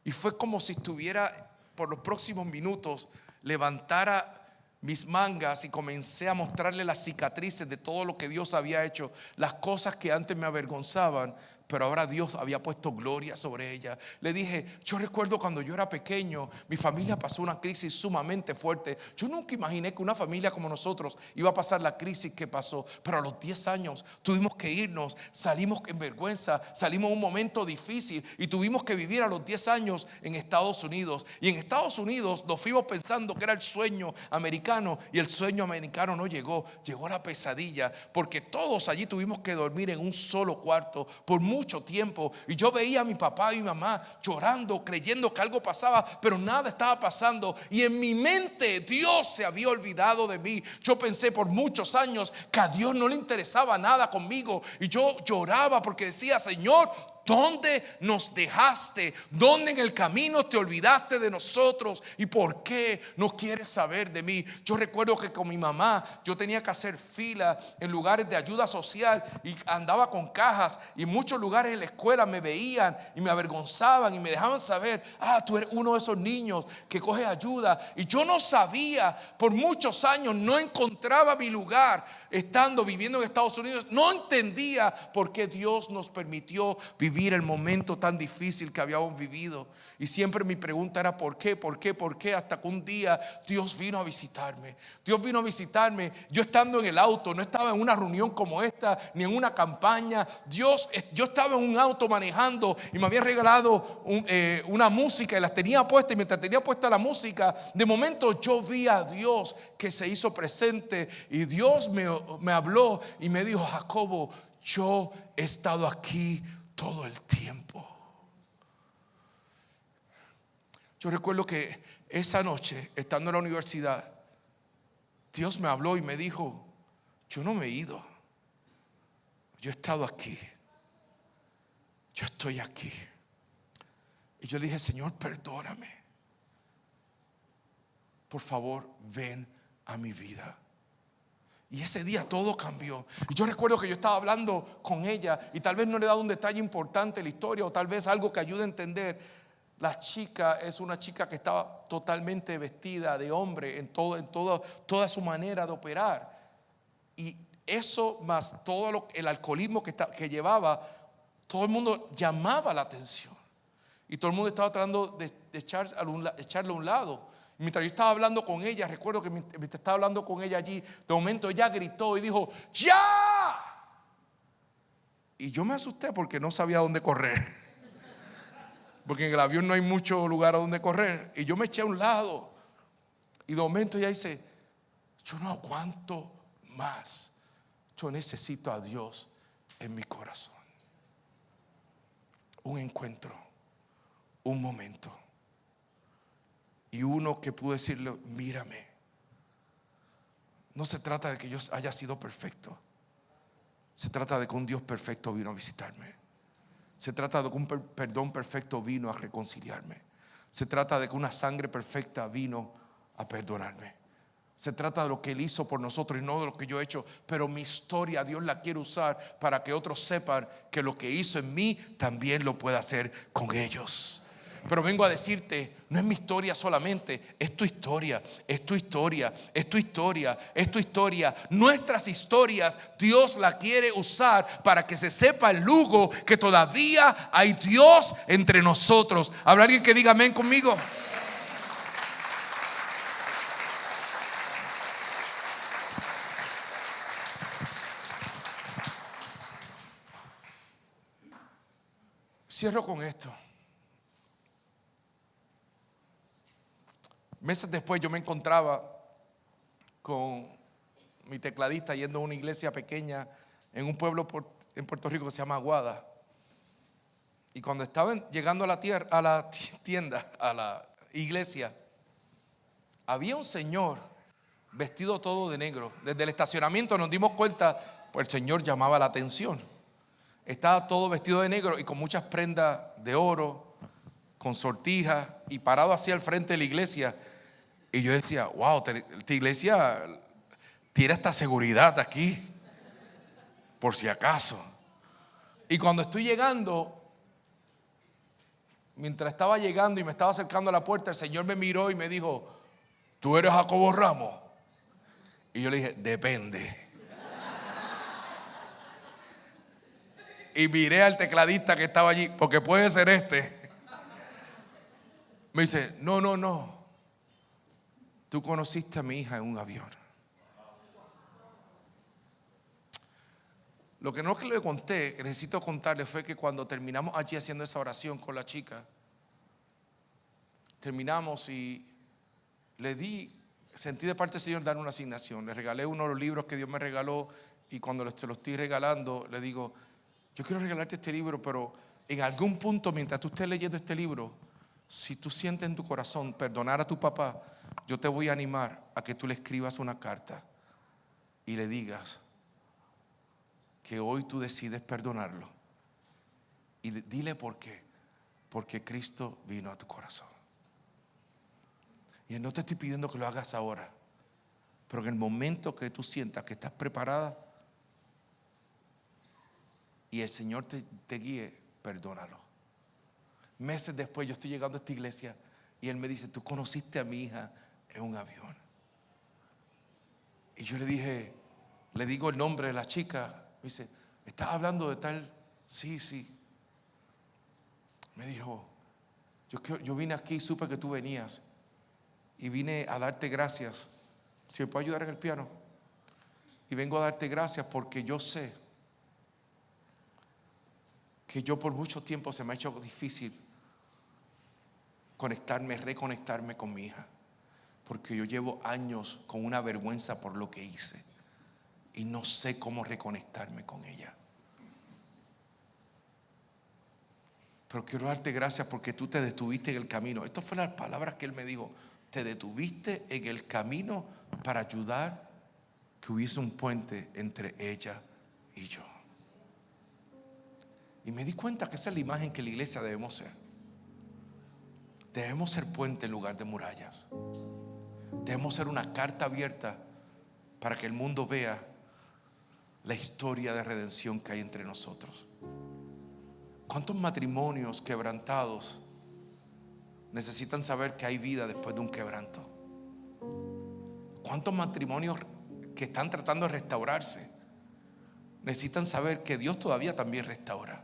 Y fue como si estuviera por los próximos minutos, levantara mis mangas y comencé a mostrarle las cicatrices de todo lo que Dios había hecho, las cosas que antes me avergonzaban, pero ahora Dios había puesto gloria sobre ella. Le dije, yo recuerdo cuando yo era pequeño, mi familia pasó una crisis sumamente fuerte. Yo nunca imaginé que una familia como nosotros iba a pasar la crisis que pasó, pero a los 10 años tuvimos que irnos, salimos en vergüenza, salimos en un momento difícil y tuvimos que vivir a los 10 años en Estados Unidos. Y en Estados Unidos nos fuimos pensando que era el sueño americano, y el sueño americano no llegó, llegó la pesadilla, porque todos allí tuvimos que dormir en un solo cuarto por mucho tiempo. Y yo veía a mi papá y mi mamá llorando, creyendo que algo pasaba, pero nada estaba pasando. Y en mi mente Dios se había olvidado de mí. Yo pensé por muchos años que a Dios no le interesaba nada conmigo, y yo lloraba porque decía, Señor, ¿dónde nos dejaste? ¿Dónde en el camino te olvidaste de nosotros? ¿Y por qué no quieres saber de mí? Yo recuerdo que con mi mamá yo tenía que hacer fila en lugares de ayuda social y andaba con cajas, y en muchos lugares en la escuela me veían y me avergonzaban y me dejaban saber, tú eres uno de esos niños que coge ayuda. Y yo no sabía, por muchos años no encontraba mi lugar viviendo en Estados Unidos. No entendía por qué Dios nos permitió vivir el momento tan difícil que habíamos vivido. Y siempre mi pregunta era ¿por qué? ¿Por qué? ¿Por qué? Hasta que un día Dios vino a visitarme. Dios vino a visitarme. Yo estando en el auto, no estaba en una reunión como esta, ni en una campaña. Yo estaba en un auto manejando y me había regalado una música y las tenía puestas. Y mientras tenía puesta la música, de momento yo vi a Dios que se hizo presente. Y Dios me habló y me dijo, Jacobo, yo he estado aquí todo el tiempo. Yo recuerdo que esa noche, estando en la universidad, Dios me habló y me dijo, yo no me he ido, yo he estado aquí, yo estoy aquí. Y yo le dije, Señor, perdóname, por favor, ven a mi vida. Y ese día todo cambió. Y yo recuerdo que yo estaba hablando con ella, y tal vez no le he dado un detalle importante de la historia, o tal vez algo que ayude a entender. La chica es una chica que estaba totalmente vestida de hombre en toda su manera de operar. Y eso más todo el alcoholismo que llevaba, todo el mundo llamaba la atención. Y todo el mundo estaba tratando de echarle a un lado. Mientras yo estaba hablando con ella, recuerdo que mientras estaba hablando con ella allí, de momento ella gritó y dijo, ¡ya! Y yo me asusté porque no sabía dónde correr. Porque en el avión no hay mucho lugar a donde correr. Y yo me eché a un lado. Y de momento ella dice, yo no aguanto más. Yo necesito a Dios en mi corazón. Un encuentro, un momento. Y uno que pudo decirle, mírame. No se trata de que yo haya sido perfecto. Se trata de que un Dios perfecto vino a visitarme. Se trata de que un perdón perfecto vino a reconciliarme. Se trata de que una sangre perfecta vino a perdonarme. Se trata de lo que Él hizo por nosotros y no de lo que yo he hecho. Pero mi historia Dios la quiere usar para que otros sepan que lo que hizo en mí también lo puede hacer con ellos. Pero vengo a decirte, no es mi historia solamente, es tu historia, es tu historia, es tu historia, es tu historia. Nuestras historias Dios la quiere usar para que se sepa en Lugo que todavía hay Dios entre nosotros. ¿Habrá alguien que diga amén conmigo? Cierro con esto. Meses después yo me encontraba con mi tecladista yendo a una iglesia pequeña en un pueblo en Puerto Rico que se llama Aguada. Y cuando estaban llegando a la tienda, a la iglesia, había un señor vestido todo de negro. Desde el estacionamiento nos dimos cuenta, pues el señor llamaba la atención. Estaba todo vestido de negro y con muchas prendas de oro, con sortijas, y parado hacia el frente de la iglesia. Y yo decía, wow, esta iglesia tiene esta seguridad aquí, por si acaso. Y cuando estoy llegando, mientras estaba llegando y me estaba acercando a la puerta, el Señor me miró y me dijo, ¿tú eres Jacobo Ramos? Y yo le dije, depende. Y miré al tecladista que estaba allí, porque puede ser este. Me dice, no. Tú conociste a mi hija en un avión. Lo que no que le conté, que necesito contarle, fue que cuando terminamos allí haciendo esa oración con la chica, terminamos y sentí de parte del Señor dar una asignación. Le regalé uno de los libros que Dios me regaló, y cuando se lo estoy regalando, le digo, yo quiero regalarte este libro, pero en algún punto, mientras tú estés leyendo este libro, si tú sientes en tu corazón perdonar a tu papá, yo te voy a animar a que tú le escribas una carta y le digas que hoy tú decides perdonarlo. Y dile por qué. Porque Cristo vino a tu corazón. Y no te estoy pidiendo que lo hagas ahora, pero en el momento que tú sientas que estás preparada y el Señor te guíe, perdónalo. Meses después yo estoy llegando a esta iglesia y él me dice, tú conociste a mi hija en un avión. Y yo le digo el nombre de la chica. Me dice, ¿estás hablando de tal? Sí. Me dijo, yo vine aquí y supe que tú venías y vine a darte gracias. Si me puedo ayudar en el piano. Y vengo a darte gracias porque yo sé que yo por mucho tiempo se me ha hecho difícil reconectarme con mi hija, porque yo llevo años con una vergüenza por lo que hice y no sé cómo reconectarme con ella. Pero quiero darte gracias porque tú te detuviste en el camino. Estas fueron las palabras que él me dijo. Te detuviste en el camino para ayudar que hubiese un puente entre ella y yo. Y me di cuenta que esa es la imagen que la iglesia debemos ser. Debemos ser puente en lugar de murallas. Debemos ser una carta abierta para que el mundo vea la historia de redención que hay entre nosotros. ¿Cuántos matrimonios quebrantados necesitan saber que hay vida después de un quebranto? ¿Cuántos matrimonios que están tratando de restaurarse necesitan saber que Dios todavía también restaura?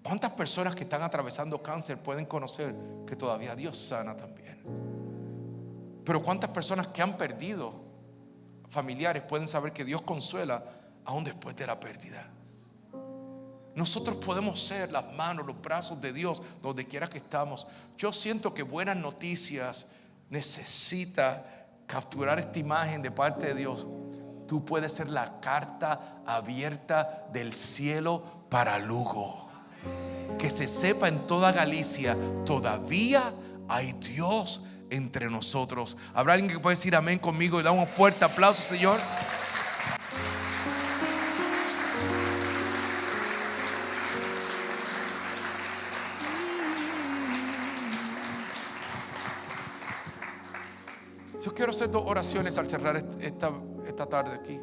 ¿Cuántas personas que están atravesando cáncer pueden conocer que todavía Dios sana también? Pero ¿cuántas personas que han perdido familiares pueden saber que Dios consuela aún después de la pérdida? Nosotros podemos ser las manos, los brazos de Dios donde quiera que estamos. Yo siento que Buenas Noticias necesita capturar esta imagen de parte de Dios. Tú puedes ser la carta abierta del cielo para Lugo. Que se sepa en toda Galicia, todavía hay Dios entre nosotros. ¿Habrá alguien que puede decir amén conmigo y dar un fuerte aplauso, Señor? Yo quiero hacer 2 oraciones al cerrar esta tarde aquí.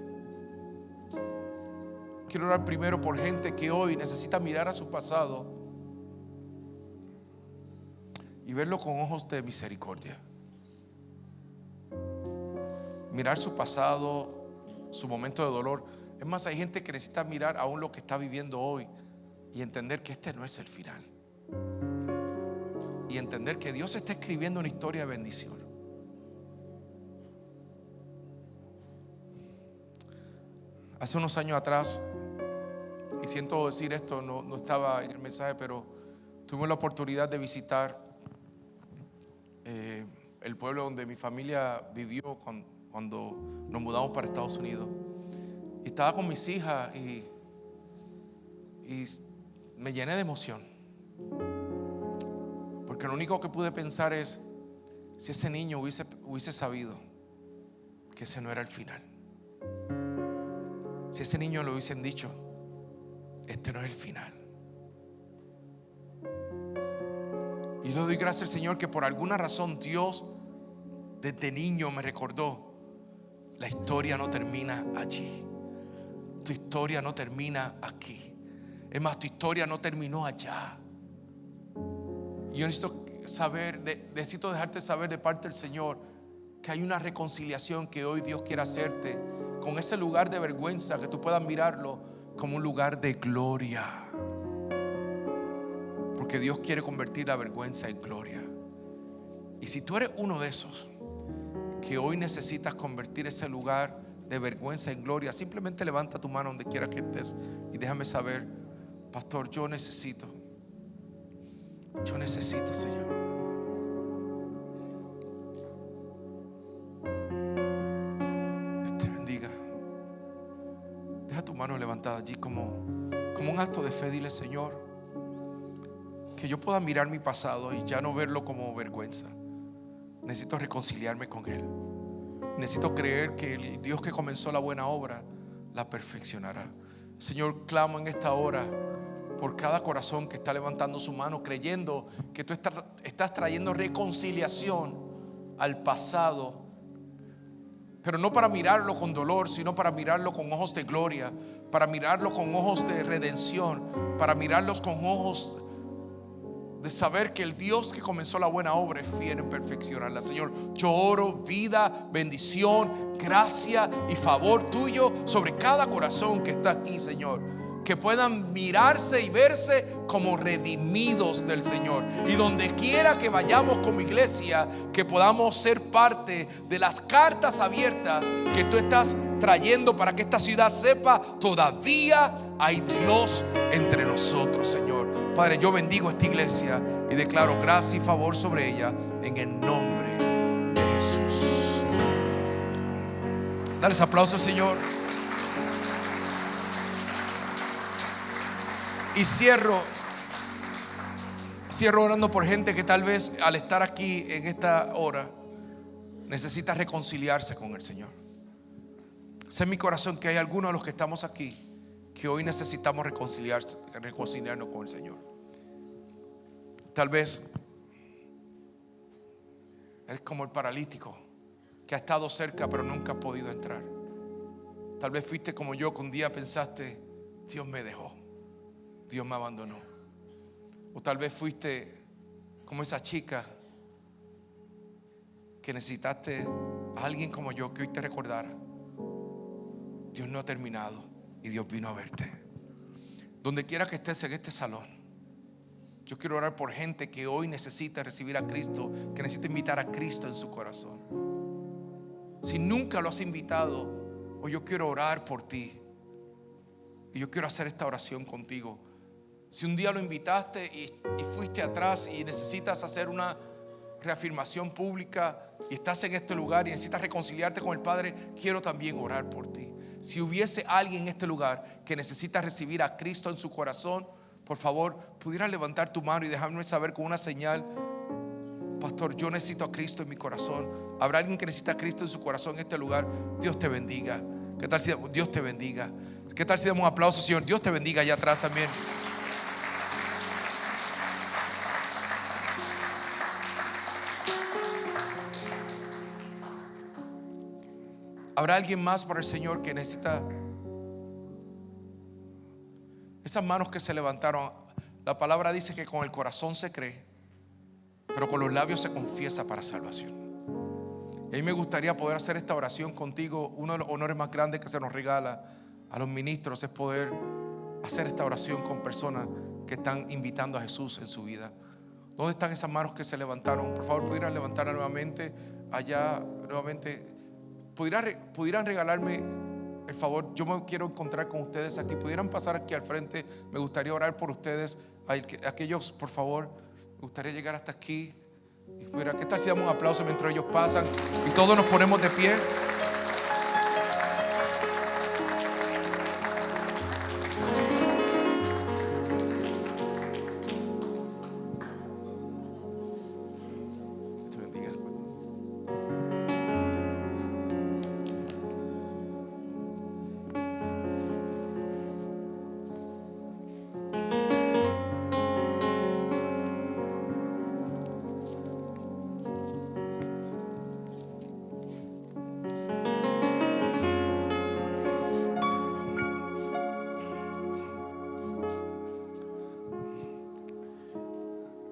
Quiero orar primero por gente que hoy necesita mirar a su pasado y verlo con ojos de misericordia. Mirar su pasado, su momento de dolor. Es más, hay gente que necesita mirar aún lo que está viviendo hoy y entender que este no es el final. Y entender que Dios está escribiendo una historia de bendición. Hace unos años atrás, y siento decir esto, no estaba en el mensaje, pero tuvimos la oportunidad de visitar el pueblo donde mi familia vivió cuando nos mudamos para Estados Unidos. Y estaba con mis hijas y me llené de emoción, porque lo único que pude pensar es si ese niño hubiese sabido que ese no era el final. Si ese niño le hubiesen dicho, este no es el final. Y le doy gracias al Señor que por alguna razón Dios desde niño me recordó, la historia no termina allí. Tu historia no termina aquí. Es más, tu historia no terminó allá. Y yo necesito dejarte saber de parte del Señor que hay una reconciliación que hoy Dios quiere hacerte con ese lugar de vergüenza, que tú puedas mirarlo como un lugar de gloria. Porque Dios quiere convertir la vergüenza en gloria. Y si tú eres uno de esos que hoy necesitas convertir ese lugar de vergüenza en gloria, simplemente levanta tu mano donde quiera que estés y déjame saber: pastor, yo necesito, Señor. Dios te bendiga. Deja tu mano levantada allí como un acto de fe. Dile: Señor, que yo pueda mirar mi pasado y ya no verlo como vergüenza. Necesito reconciliarme con Él. Necesito creer que el Dios que comenzó la buena obra la perfeccionará. Señor, clamo en esta hora por cada corazón que está levantando su mano, creyendo que tú estás trayendo reconciliación al pasado, pero no para mirarlo con dolor, sino para mirarlo con ojos de gloria, para mirarlo con ojos de redención, para mirarlos con ojos de saber que el Dios que comenzó la buena obra es fiel en perfeccionarla. Señor, yo oro vida, bendición, gracia y favor tuyo sobre cada corazón que está aquí, Señor. Que puedan mirarse y verse como redimidos del Señor. Y donde quiera que vayamos como iglesia, que podamos ser parte de las cartas abiertas que tú estás trayendo para que esta ciudad sepa: todavía hay Dios entre nosotros, Señor. Padre, yo bendigo esta iglesia y declaro gracia y favor sobre ella en el nombre de Jesús. Dale ese aplauso, Señor. Y cierro orando por gente que tal vez al estar aquí en esta hora necesita reconciliarse con el Señor. Sé en mi corazón que hay algunos de los que estamos aquí que hoy necesitamos reconciliarnos con el Señor. Tal vez eres como el paralítico que ha estado cerca pero nunca ha podido entrar. Tal vez fuiste como yo, que un día pensaste: Dios me dejó, Dios me abandonó. O tal vez fuiste como esa chica que necesitaste a alguien como yo que hoy te recordara: Dios no ha terminado y Dios vino a verte. Donde quiera que estés en este salón, yo quiero orar por gente que hoy necesita recibir a Cristo, que necesita invitar a Cristo en su corazón. Si nunca lo has invitado, hoy yo quiero orar por ti. Y yo quiero hacer esta oración contigo. Si un día lo invitaste y fuiste atrás y necesitas hacer una reafirmación pública y estás en este lugar y necesitas reconciliarte con el Padre, quiero también orar por ti. Si hubiese alguien en este lugar que necesita recibir a Cristo en su corazón, por favor, pudieras levantar tu mano y dejarme saber con una señal: pastor, yo necesito a Cristo en mi corazón. ¿Habrá alguien que necesita a Cristo en su corazón en este lugar? Dios te bendiga. ¿Qué tal si Dios te bendiga? ¿Qué tal si damos un aplauso, Señor? Dios te bendiga allá atrás también. ¿Habrá alguien más para el Señor que necesita? Esas manos que se levantaron, la palabra dice que con el corazón se cree, pero con los labios se confiesa para salvación. Y a mí me gustaría poder hacer esta oración contigo. Uno de los honores más grandes que se nos regala a los ministros es poder hacer esta oración con personas que están invitando a Jesús en su vida. ¿Dónde están esas manos que se levantaron? Por favor, pudieran levantarla nuevamente. Allá nuevamente. Pudieran regalarme el favor. Yo me quiero encontrar con ustedes aquí. Pudieran pasar aquí al frente. Me gustaría orar por ustedes. Aquellos, por favor, me gustaría llegar hasta aquí. ¿Qué tal si damos un aplauso mientras ellos pasan y todos nos ponemos de pie?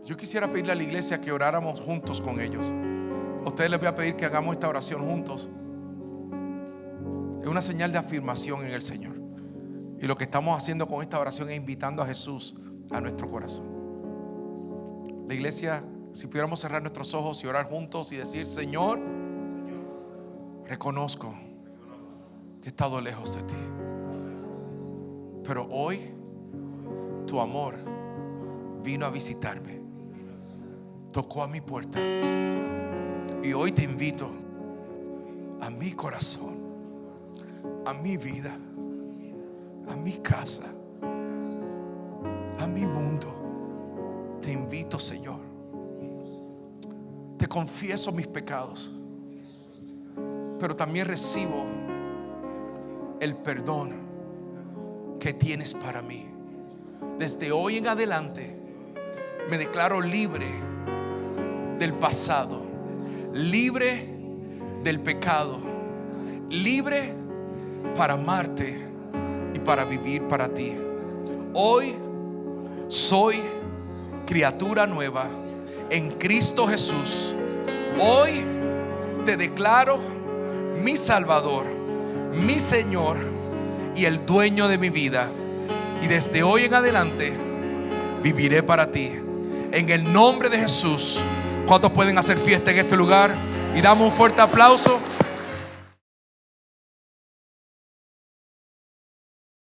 Yo quisiera pedirle a la iglesia que oráramos juntos con ellos. A ustedes les voy a pedir que hagamos esta oración juntos. Es una señal de afirmación en el Señor. Y lo que estamos haciendo con esta oración es invitando a Jesús a nuestro corazón. La iglesia, si pudiéramos cerrar nuestros ojos y orar juntos y decir: Señor, reconozco que he estado lejos de ti, pero hoy tu amor vino a visitarme, tocó a mi puerta, y hoy te invito a mi corazón, a mi vida, a mi casa, a mi mundo. Te invito, Señor. Te confieso mis pecados, pero también recibo el perdón que tienes para mí. Desde hoy en adelante me declaro libre del pasado, libre del pecado, libre para amarte y para vivir para ti. Hoy soy criatura nueva en Cristo Jesús. Hoy te declaro mi Salvador, mi Señor y el dueño de mi vida. Y desde hoy en adelante viviré para ti. En el nombre de Jesús. ¿Cuántos pueden hacer fiesta en este lugar? Y damos un fuerte aplauso.